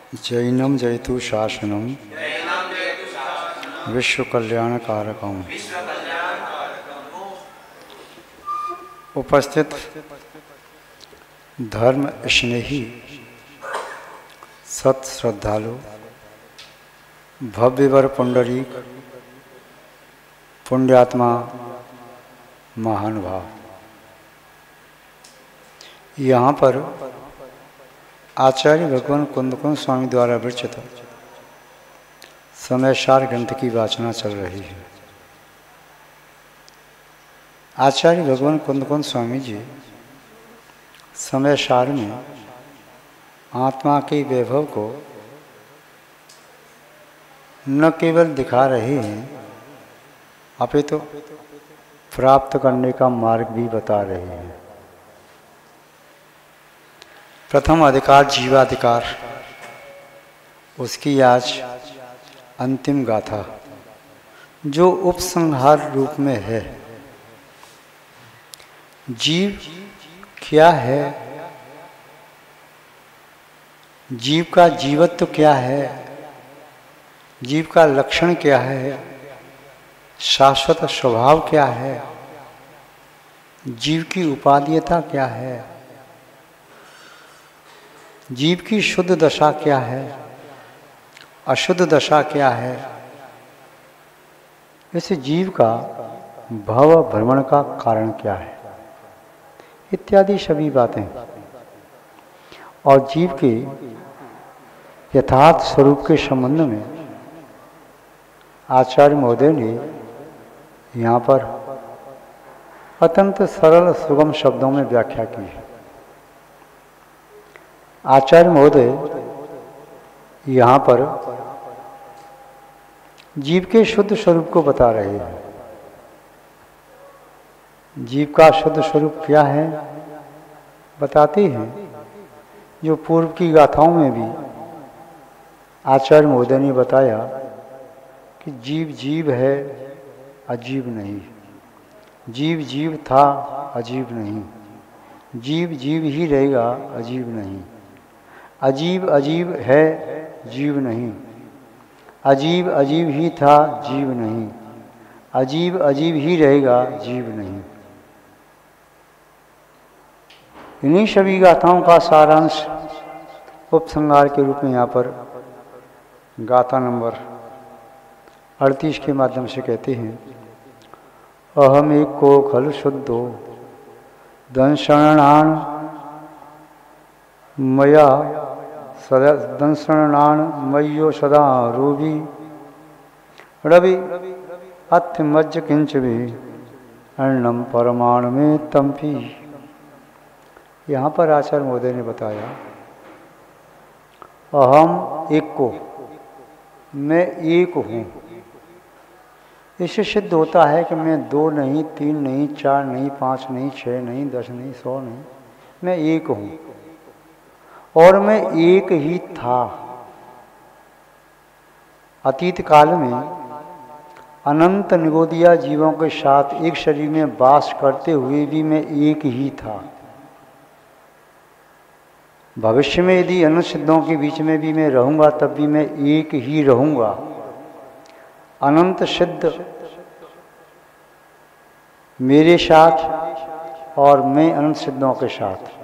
जैनम जयतु शासनम विश्व कल्याण कारकम। उपस्थित धर्म स्नेही सत श्रद्धालु भव्यवर पुंडरीक पुण्यात्मा महानुभाव, यहाँ पर आचार्य भगवान कुंदकुंद स्वामी द्वारा विरचित समयसार ग्रंथ की वाचना चल रही है। आचार्य भगवान कुंदकुंद स्वामी जी समयसार में आत्मा के वैभव को न केवल दिखा रहे हैं, अपितु प्राप्त करने का मार्ग भी बता रहे हैं। प्रथम अधिकार जीवाधिकार, उसकी आज अंतिम गाथा जो उपसंहार रूप में है। जीव क्या है, जीव का जीवत्व क्या है, जीव का लक्षण क्या है, शाश्वत स्वभाव क्या है, जीव की उपादेयता क्या है, जीव की शुद्ध दशा क्या है, अशुद्ध दशा क्या है, इस जीव का भव भ्रमण का कारण क्या है, इत्यादि सभी बातें और जीव के यथार्थ स्वरूप के संबंध में आचार्य महोदय ने यहाँ पर अत्यंत सरल सुगम शब्दों में व्याख्या की है। आचार्य महोदय यहाँ पर जीव के शुद्ध स्वरूप को बता रहे हैं। जीव का शुद्ध स्वरूप क्या है बताते हैं, जो पूर्व की गाथाओं में भी आचार्य महोदय ने बताया कि जीव जीव है, अजीब नहीं। जीव जीव था, अजीब नहीं। जीव जीव ही रहेगा, अजीब नहीं। अजीब अजीब है, जीव नहीं। अजीब अजीब ही था, जीव नहीं। अजीब अजीब ही रहेगा, जीव नहीं। इन्हीं सभी गाथाओं का सारांश उपसंहार के रूप में यहाँ पर गाथा नंबर 38 के माध्यम से कहते हैं। अहम एक को खल शुद्धो दंशरणान मया सदा दंशरणान मय्यो सदा रूपी रवि अथ मज्ज किंच भी अर्णम परमाणु में तंपी। यहाँ पर आचार्य महोदय ने बताया, अहम एक को, मैं एक हूँ। इससे सिद्ध होता है कि मैं 2 नहीं, 3 नहीं, 4 नहीं, 5 नहीं, 6 नहीं, 10 नहीं, 100 नहीं, मैं एक हूँ और मैं एक ही था। अतीत काल में अनंत निगोदिया जीवों के साथ एक शरीर में वास करते हुए भी मैं एक ही था। भविष्य में यदि अनंत सिद्धों के बीच में भी मैं रहूँगा तब भी मैं एक ही रहूँगा। अनंत सिद्ध मेरे साथ और मैं अनंत सिद्धों के साथ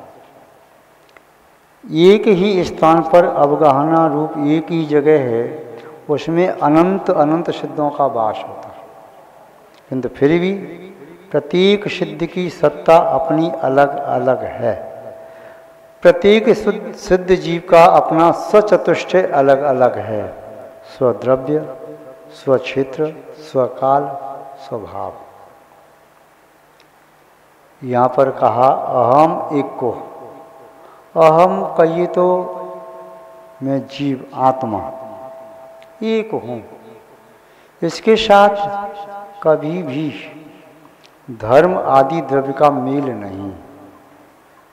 एक ही स्थान पर अवगाहना रूप एक ही जगह है, उसमें अनंत अनंत सिद्धों का वास होता है। किंतु फिर भी प्रत्येक सिद्ध की सत्ता अपनी अलग अलग है। प्रत्येक सिद्ध जीव का अपना स्वचतुष्टय अलग अलग है। स्वद्रव्य, स्वक्षेत्र, स्वकाल, स्वभाव। यहाँ पर कहा अहम एक को। अहम कहिए तो मैं जीव आत्मा एक हूँ। इसके साथ कभी भी धर्म आदि द्रव्य का मेल नहीं।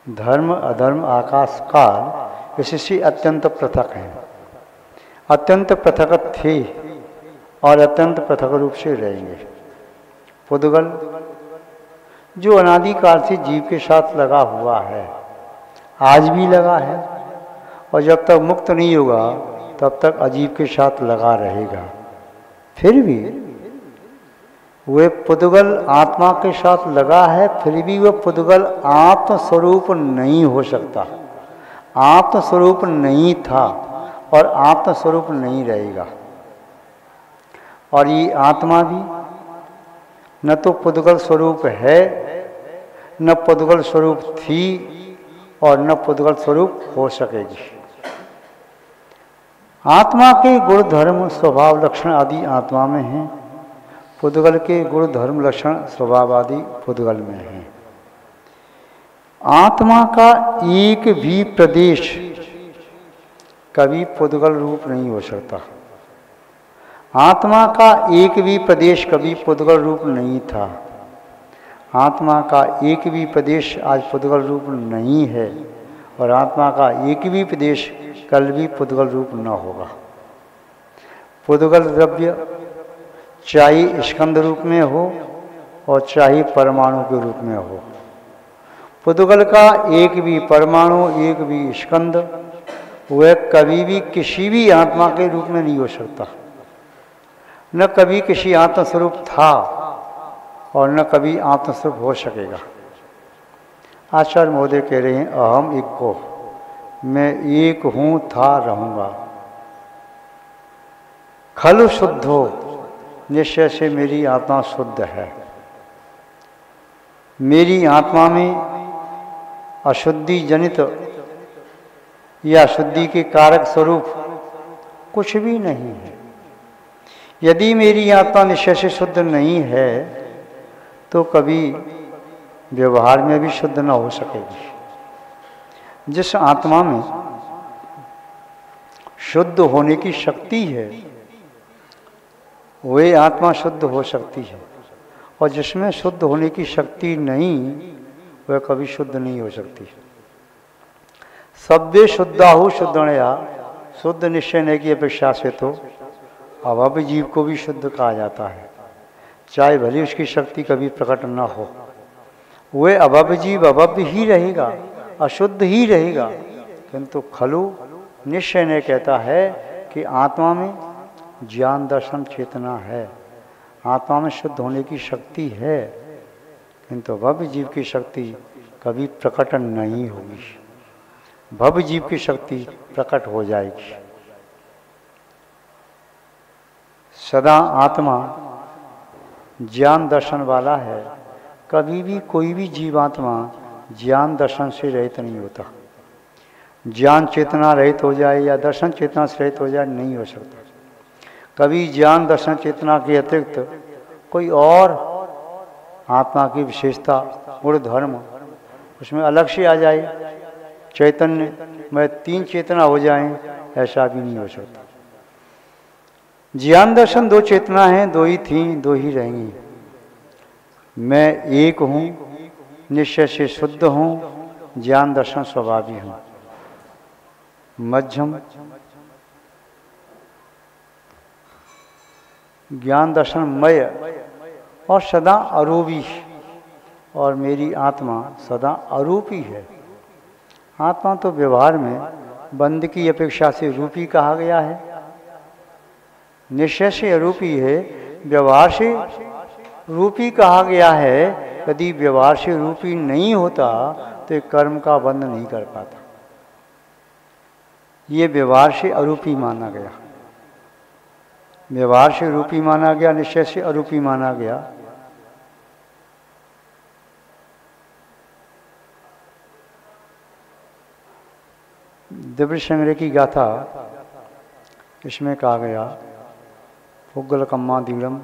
धर्म अधर्म आकाश काल इससे अत्यंत पृथक है। अत्यंत पृथक थे और अत्यंत पृथक रूप से रहेंगे। पुद्गल जो अनादिकाल से जीव के साथ लगा हुआ है, आज भी लगा है और जब तक मुक्त नहीं होगा तब तक अजीब के साथ लगा रहेगा। फिर भी वे पुद्गल आत्मा के साथ लगा है, फिर भी वह पुद्गल आत्मस्वरूप नहीं हो सकता, आत्मस्वरूप नहीं था और आत्मस्वरूप नहीं रहेगा। और ये आत्मा भी न तो पुद्गल स्वरूप है, न पुद्गल स्वरूप थी और न पुद्गल स्वरूप हो सकेगी। आत्मा के गुण धर्म स्वभाव लक्षण आदि आत्मा में हैं, पुद्गल के गुण धर्म लक्षण स्वभाव आदि पुद्गल में हैं। आत्मा का एक भी प्रदेश कभी पुद्गल रूप नहीं हो सकता। आत्मा का एक भी प्रदेश कभी पुद्गल रूप नहीं था। आत्मा का एक भी प्रदेश आज पुद्गल रूप नहीं है और आत्मा का एक भी प्रदेश कल भी पुद्गल रूप न होगा। पुद्गल द्रव्य चाहे स्कंद रूप में हो और चाहे परमाणु के रूप में हो, पुद्गल का एक भी परमाणु एक भी स्कंद वह कभी भी किसी भी आत्मा के रूप में नहीं हो सकता, न कभी किसी आत्मस्वरूप था और न कभी आत्मस्वरूप हो सकेगा। आचार्य महोदय कह रहे हैं अहम एक को, मैं एक हूँ था रहूँगा। खलु शुद्धो, निश्चय से मेरी आत्मा शुद्ध है। मेरी आत्मा में अशुद्धि जनित या शुद्धि के कारक स्वरूप कुछ भी नहीं है। यदि मेरी आत्मा निश्चय से शुद्ध नहीं है तो कभी व्यवहार में भी शुद्ध न हो सकेगी। जिस आत्मा में शुद्ध होने की शक्ति है वही आत्मा शुद्ध हो सकती है, और जिसमें शुद्ध होने की शक्ति नहीं वह कभी शुद्ध नहीं हो सकती। सभ्य शुद्धाहु शुद्धणया, शुद्ध निश्चय की अपेक्षा से तो अभव्य जीव को भी शुद्ध कहा जाता है, चाहे भले उसकी शक्ति कभी प्रकट न हो। वह अभव्य जीव अभव्य ही रहेगा, अशुद्ध ही रहेगा, किंतु खलु निश्चय कहता है कि आत्मा में ज्ञान दर्शन चेतना है, आत्मा में शुद्ध होने की शक्ति है, किंतु भव्य जीव की शक्ति कभी प्रकट नहीं होगी। भव्य जीव की शक्ति प्रकट हो जाएगी। सदा आत्मा ज्ञान दर्शन वाला है, कभी भी कोई भी जीवात्मा ज्ञान दर्शन से रहित नहीं होता। ज्ञान चेतना रहित हो जाए या दर्शन चेतना से रहित हो जाए नहीं हो सकता। कभी ज्ञान दर्शन चेतना के अतिरिक्त कोई और आत्मा की विशेषता गुण धर्म उसमें अलग से आ जाए, चैतन्य में तीन चेतना हो जाएं, ऐसा भी नहीं हो सकता। ज्ञान दर्शन दो चेतना हैं, दो ही थी दो ही रहेंगी। मैं एक हूँ, निश्चय से शुद्ध हूँ, ज्ञान दर्शन स्वभावी हूँ। मध्यम ज्ञान दर्शन मय और सदा अरूपी, और मेरी आत्मा सदा अरूपी है। आत्मा तो व्यवहार में बंद की अपेक्षा से रूपी कहा गया है, निश्चय से अरूपी है, व्यवहार से रूपी कहा गया है। यदि व्यवहार से रूपी नहीं होता तो एक कर्म का बंध नहीं कर पाता। ये व्यवहार से अरूपी माना गया, व्यवहार से रूपी माना गया, निश्चय से अरूपी माना गया। दिव्य संग्रह की गाथा इसमें कहा गया पुग्गल कम्मा दीड़म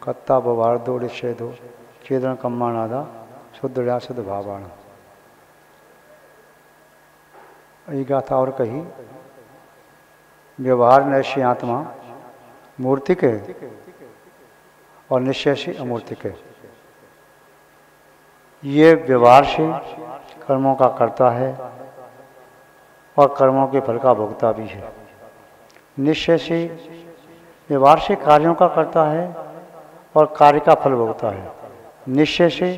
कत्ता बवार दो निषेधो चेतन कम्मा नादा शुद्ध शुद्ध भावाण। ये गाथा और कही, व्यवहार नैशी आत्मा मूर्तिक है और निश्चय से अमूर्तिक है। ये व्यवहार से कर्मों का करता है और कर्मों के फल का भोगता भी है। निश्चय से व्यवहार से कार्यों का करता है और कार्य का फल भोगता है। निश्चय से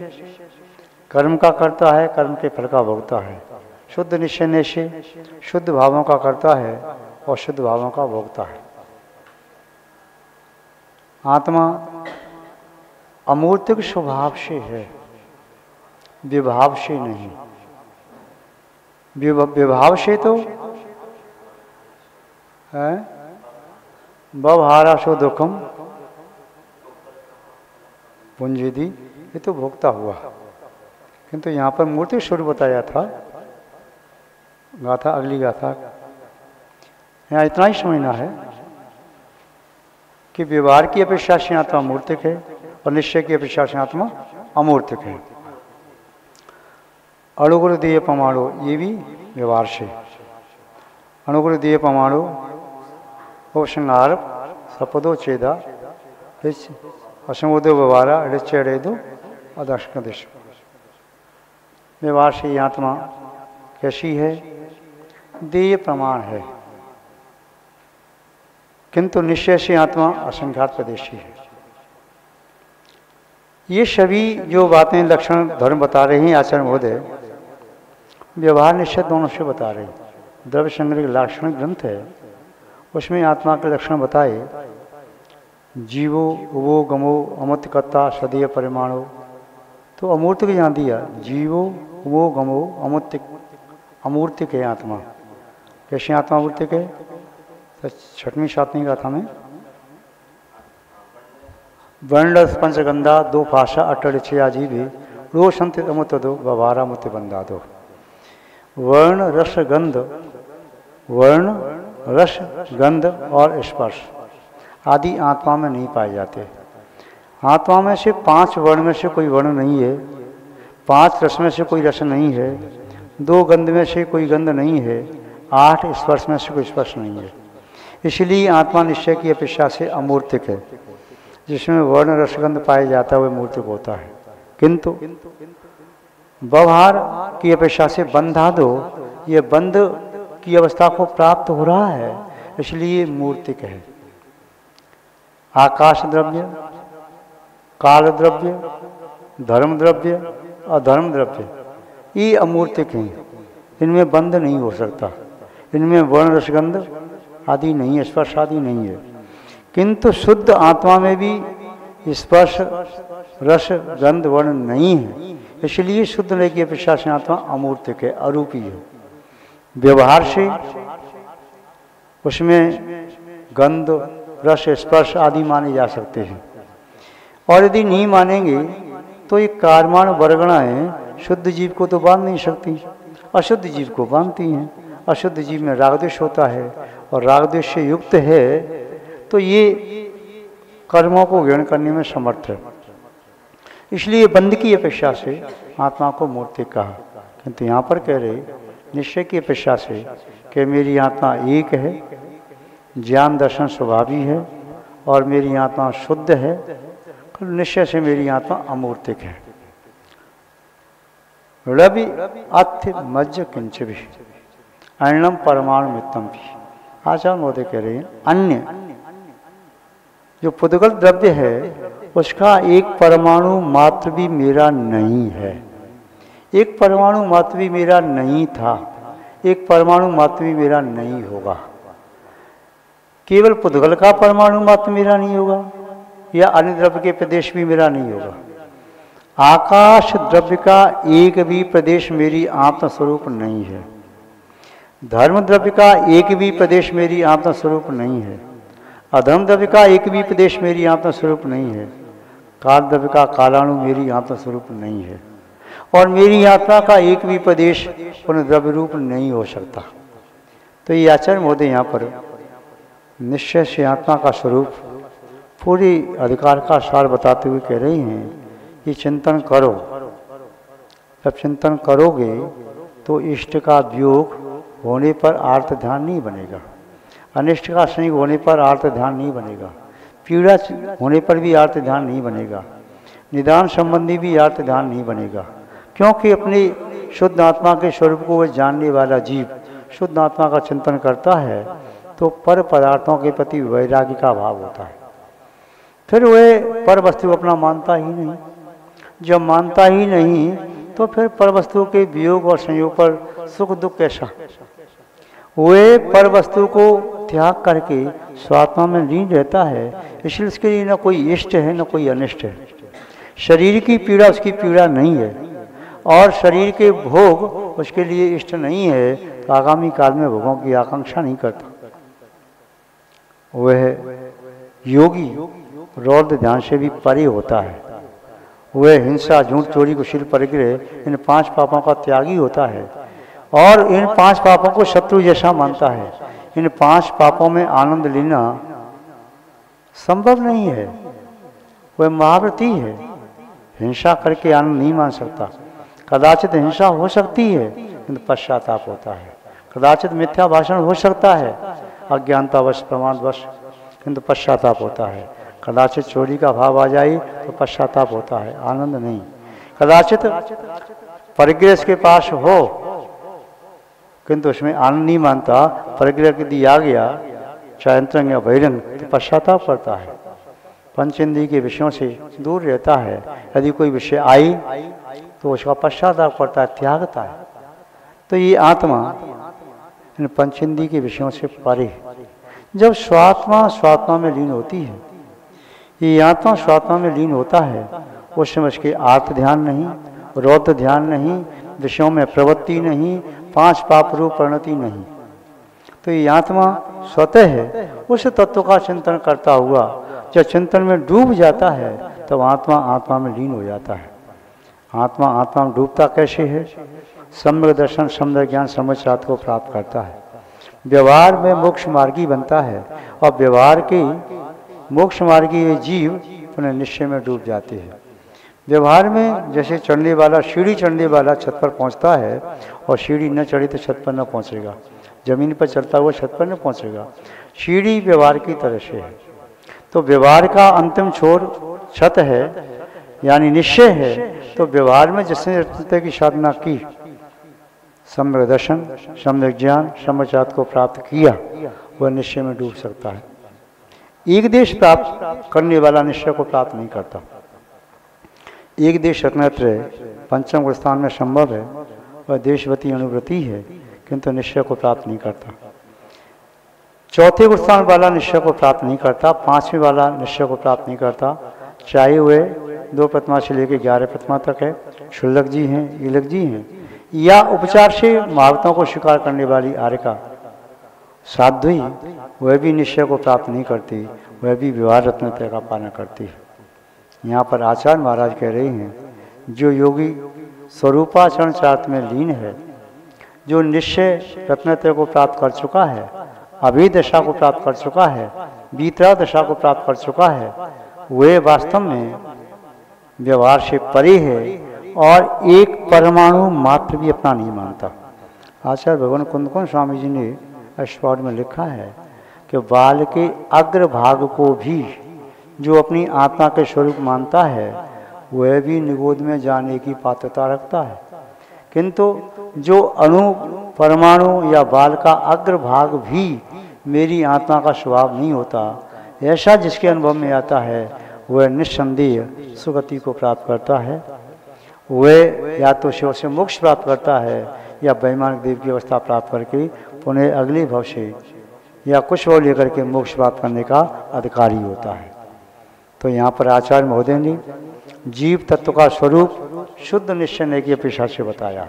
कर्म का करता है, कर्म के फल का भोगता है। शुद्ध निश्चय से शुद्ध भावों का करता है और शुद्ध भावों का भोगता है। आत्मा अमूर्तिक स्वभाव से है, विभाव से नहीं। विभाव से तो है व्यवहारा सो दुखम पुंजिदी, ये तो भोगता हुआ। किंतु यहाँ पर मूर्ति स्वरूप बताया था। गाथा अगली गाथा यहाँ इतना ही समझना है कि व्यवहार की अपेक्षा से आत्मा मूर्तिक है और निश्चय की अपेक्षा से आत्मा अमूर्तिक है। अणुगुण देय परमाणु, ये भी व्यवहार से। अणुगुण देय परमाणु उपसंहार सपदो चेदा असमोदो व्यवहारा ऋचेदो अदर्शन देश। व्यवहार से ये आत्मा कैसी है? देय प्रमाण है, किंतु निश्चय से आत्मा असंख्यात प्रदेशी है। ये सभी जो बातें लक्षण धर्म बता रहे हैं आचार्य महोदय, व्यवहार निश्चय दोनों से बता रहे हैं। द्रव्य संग्रह लाक्षणिक ग्रंथ है, उसमें आत्मा के लक्षण बताए। जीवो वो गमो अमूर्तिकत्ता सदैव परिमाणो, तो अमूर्तिक यहाँ दिया। जीवो वो गमो अमूर्तिक है आत्मा। कैसे आत्मा अमूर्तिक है? तो छठवीं सातवीं गाथा में वर्ण पंचगंधा दो भाषा अटल छया जीवे रो संत अमुत दो व्यवहारा मुत बंधा दो। वर्ण रस गंध, वर्ण रस गंध और स्पर्श आदि आत्मा में नहीं पाए जाते। आत्मा में से 5 वर्ण में से कोई वर्ण नहीं है, 5 रस में से कोई रस नहीं है, 2 गंध में से कोई गंध नहीं है, 8 स्पर्श में से कोई स्पर्श नहीं है। इसलिए आत्मा निश्चय की अपेक्षा से अमूर्तिक है। जिसमें वर्ण रसगंध पाया जाता है वह मूर्तिक होता है। किंतु व्यवहार की अपेक्षा से बंधा दो, ये बंध की अवस्था को प्राप्त हो रहा है, इसलिए मूर्तिक है। आकाश द्रव्य, काल द्रव्य, धर्म द्रव्य, अधर्म द्रव्य, ये अमूर्तिक हैं। इनमें बंध नहीं हो सकता, इनमें वर्ण रसगंध आदि नहीं है, स्पर्श आदि नहीं है। किंतु शुद्ध आत्मा में भी स्पर्श रस गंध वर्ण नहीं है, इसलिए शुद्ध होने की अपेक्षा से आत्मा अमूर्तिक है, अरूपी है। व्यवहार से उसमें गंध रस स्पर्श आदि माने जा सकते हैं, और यदि नहीं मानेंगे तो ये कारमान वर्गणाएं शुद्ध जीव को तो बांध नहीं सकती, अशुद्ध जीव को बांधती हैं। अशुद्ध जीव में रागद्वेष होता है और रागद्वेष से युक्त है, तो ये कर्मों को ग्रहण करने में समर्थ है। इसलिए बंध की अपेक्षा से आत्मा को मूर्तिक कहा। किंतु यहाँ पर कह रहे निश्चय की अपेक्षा से कि मेरी आत्मा एक है, ज्ञान दर्शन स्वभावी है और मेरी आत्मा शुद्ध है, निश्चय से मेरी आत्मा अमूर्तिक है। रवि अथ मज्ज किंच भी अन्नम परमाणु मित्तम भी। आचार्य महोदय कह रहे हैं अन्य जो पुद्गल द्रव्य है उसका एक परमाणु मात्र भी मेरा नहीं है। एक परमाणु मात्र भी मेरा नहीं था, एक परमाणु मात्र भी मेरा नहीं होगा। केवल पुद्गल का परमाणु मात्र मेरा नहीं होगा या अन्य द्रव्य के प्रदेश भी मेरा नहीं होगा। आकाश द्रव्य का एक भी प्रदेश मेरी आत्म स्वरूप नहीं है। धर्म द्रव्य का एक भी प्रदेश मेरी आत्म स्वरूप नहीं है। अधर्म द्रव्य का एक भी प्रदेश मेरी आत्म स्वरूप नहीं है। काल द्रव्य का कालाणु मेरी आत्म स्वरूप नहीं है, और मेरी आत्मा का एक भी प्रदेश उन द्रव्य रूप नहीं हो सकता। तो ये आचार्य महोदय यहाँ पर निश्चय से आत्मा का स्वरूप पूरी अधिकार का सार बताते हुए कह रही हैं कि चिंतन करो। जब चिंतन करोगे तो इष्ट का वियोग होने पर आर्त ध्यान नहीं बनेगा, अनिष्ट का संयोग होने पर आर्त ध्यान नहीं बनेगा, पीड़ा होने पर भी आर्त ध्यान नहीं बनेगा, निदान संबंधी भी आर्त ध्यान नहीं बनेगा। क्योंकि अपनी शुद्ध आत्मा के स्वरूप को वह जानने वाला जीव शुद्ध आत्मा का चिंतन करता है तो पर पदार्थों के प्रति वैराग्य का भाव होता है। फिर वह पर वस्तु अपना मानता ही नहीं। जब मानता ही नहीं तो फिर पर वस्तुओं के वियोग और संयोग पर सुख दुख कैसा। वे पर वस्तु को त्याग करके स्वात्मा में लीन रहता है, इसलिए उसके लिए न कोई इष्ट है न कोई अनिष्ट है। शरीर की पीड़ा उसकी पीड़ा नहीं है और शरीर के भोग उसके लिए इष्ट नहीं है, तो आगामी काल में भोगों की आकांक्षा नहीं करता। वह योगी रौद्र ध्यान से भी परे होता है। वह हिंसा, झूठ, चोरी, कुशील, परिग्रह इन 5 पापों का त्यागी होता है और इन 5 पापों को शत्रु जैसा मानता है। इन 5 पापों में आनंद लेना संभव नहीं है, वह महाव्रती है। हिंसा करके आनंद नहीं मान सकता। कदाचित हिंसा हो सकती है किंतु पश्चाताप होता है। कदाचित मिथ्या भाषण हो सकता है अज्ञानतावश, प्रमादवश, किंतु पश्चाताप होता है। कदाचित चोरी का भाव आ जाए तो पश्चाताप होता है, आनंद नहीं। कदाचित परिग्रह के पास हो किंतु उसमें आनंद नहीं मानता। परिग्रह यदि आ गया, चाहे अंतरंग या बहिरंग, तो पश्चाताप करता है। पंचेंद्रिय के विषयों से दूर रहता है। यदि कोई विषय आई तो उसका पश्चाताप करता है, त्यागता है। तो ये आत्मा इन पंचेंद्रिय के विषयों से परे। जब स्वात्मा में लीन होती है, ये आत्मा स्वात्मा में लीन होता है, उस समय उसके आत्म ध्यान नहीं, रौद्र ध्यान नहीं, विषयों में प्रवृत्ति नहीं, 5 पाप रूप परिणति नहीं। तो ये आत्मा स्वतः है, उस तत्व का चिंतन करता हुआ जब चिंतन में डूब जाता है तब आत्मा में लीन हो जाता है। आत्मा में डूबता कैसे है? सम्यक दर्शन, सम्यक ज्ञान, समझ को प्राप्त करता है। व्यवहार में मोक्ष मार्गी बनता है और व्यवहार के मोक्ष मार्गी जीव अपने निश्चय में डूब जाते हैं। व्यवहार में जैसे चढ़ने वाला, सीढ़ी चढ़ने वाला छत पर पहुंचता है और सीढ़ी न चढ़ी तो छत पर न पहुंचेगा। जमीन पर चलता हुआ छत पर न पहुंचेगा। सीढ़ी व्यवहार की तरह से है। तो व्यवहार का अंतिम छोर छत है, यानी निश्चय है। तो व्यवहार में जिसने रत्नता की साधना की, सम्यक दर्शन, सम्यक ज्ञान, समझात को प्राप्त किया, वह निश्चय में डूब सकता है। एक देश प्राप्त करने वाला निश्चय को प्राप्त नहीं करता। एक देश रत्नत्रय पंचम गुण स्थान में संभव है, वह देशवती अनुवृत्ति है, किंतु निश्चय को प्राप्त नहीं करता। चौथे गुण स्थान वाला निश्चय को प्राप्त नहीं करता, 5वें वाला निश्चय को प्राप्त नहीं करता। चाहे वे 2 प्रतिमा से लेकर 11 प्रतिमा तक है, शुल्लक जी हैं, ईलक जी हैं, या उपचार से महावतों को स्वीकार करने वाली आर्यका साध्वी, वह भी निश्चय को प्राप्त नहीं करती, वह भी व्यवहार रत्नत्रय का पालन करती है। यहाँ पर आचार्य महाराज कह रहे हैं, जो योगी स्वरूपाचरण चार्थ में लीन है, जो निश्चय रत्नत्रय को प्राप्त कर चुका है, अभी दशा को प्राप्त कर चुका है, बीतरा दशा को प्राप्त कर चुका है, वे वास्तव में व्यवहार से परे है और एक परमाणु मात्र भी अपना नहीं मानता। आचार्य भगवान कुंदकोण स्वामी जी ने अष्टपाद में लिखा है कि बाल के अग्रभाग को भी जो अपनी आत्मा के स्वरूप मानता है, वह भी निगोद में जाने की पात्रता रखता है, किंतु जो अणु, परमाणु या बाल का अग्रभाग भी मेरी आत्मा का स्वभाव नहीं होता, ऐसा जिसके अनुभव में आता है, वह निस्संदेह सुगति को प्राप्त करता है। वह या तो शिव से मोक्ष प्राप्त करता है या वैमानिक देव की अवस्था प्राप्त करके पुनः अगले भव से या कुछ और लेकर के मोक्ष प्राप्त करने का अधिकारी होता है। तो यहाँ पर आचार्य महोदय ने जीव तत्व का स्वरूप शुद्ध निश्चय की अपेक्षा से बताया।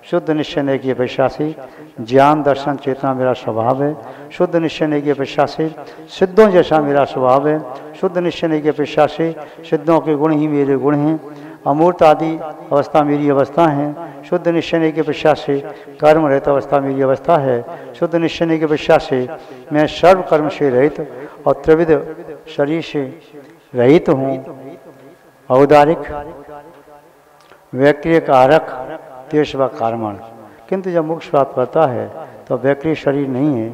शुद्ध निश्चय की अपेक्षा से ज्ञान, दर्शन, चेतना मेरा स्वभाव है। शुद्ध निश्चय की अपेक्षा से सिद्धों जैसा मेरा स्वभाव है। शुद्ध निश्चय की अपेक्षा से सिद्धों के गुण ही मेरे गुण हैं। अमूर्त आदि अवस्था मेरी अवस्था है। शुद्ध निश्चय की अपेक्षा से कर्म रहित अवस्था मेरी अवस्था है। शुद्ध निश्चय की अपेक्षा से मैं सर्व कर्म से रहित और त्रिविध शरीर से रहित हूँ। औदारिक, वैक्रिय कारक, तेज व कार्मण। किंतु जब मोक्ष प्राप्त करता है तो वैक्रिय शरीर नहीं है,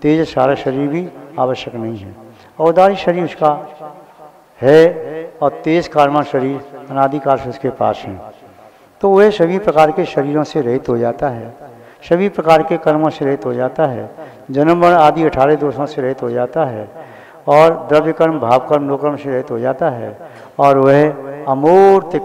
तेज सारा शरीर भी आवश्यक नहीं है। औदारिक शरीर उसका है और तेज कार्मण शरीर अनादिकाल से उसके पास है। तो वह सभी प्रकार के शरीरों से रहित हो जाता है, सभी प्रकार के कर्मों से रहित हो जाता है, जन्म मरण आदि 18 दोषों से रहित हो जाता है और द्रव्य कर्म, भाव कर्म, लोकर्म से रहित हो जाता है। और वह अमूर्तिक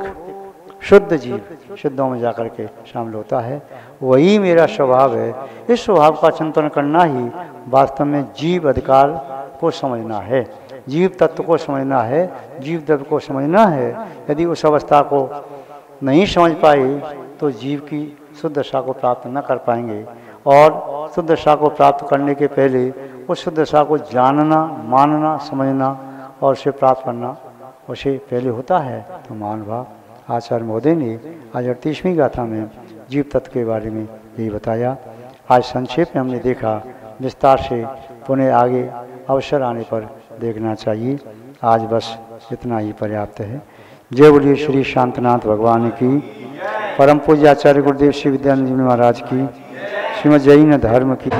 शुद्ध जीव सिद्धों में जाकर के शामिल होता है। वही मेरा स्वभाव है। इस स्वभाव का चिंतन करना ही वास्तव में जीव अधिकार को समझना है, जीव तत्व को समझना है, जीव तत्व को समझना है। यदि उस अवस्था को नहीं समझ पाए तो जीव की शुद्ध दशा को प्राप्त न कर पाएंगे। और शुद्ध दशा को प्राप्त करने के पहले उस शुद्ध दशा को जानना, मानना, समझना और उसे प्राप्त करना उसे पहले होता है। तो महानुभाव आचार्य महोदय ने आज 38वीं गाथा में जीव तत्व के बारे में यही बताया। आज संक्षेप में हमने देखा, विस्तार से पुनः आगे अवसर आने पर देखना चाहिए। आज बस इतना ही पर्याप्त है। जय बोलिए श्री शांतनाथ भगवान की, परम पूज्य आचार्य गुरुदेव श्री विद्यानंद जी महाराज की, श्रीमद् जैन धर्म की।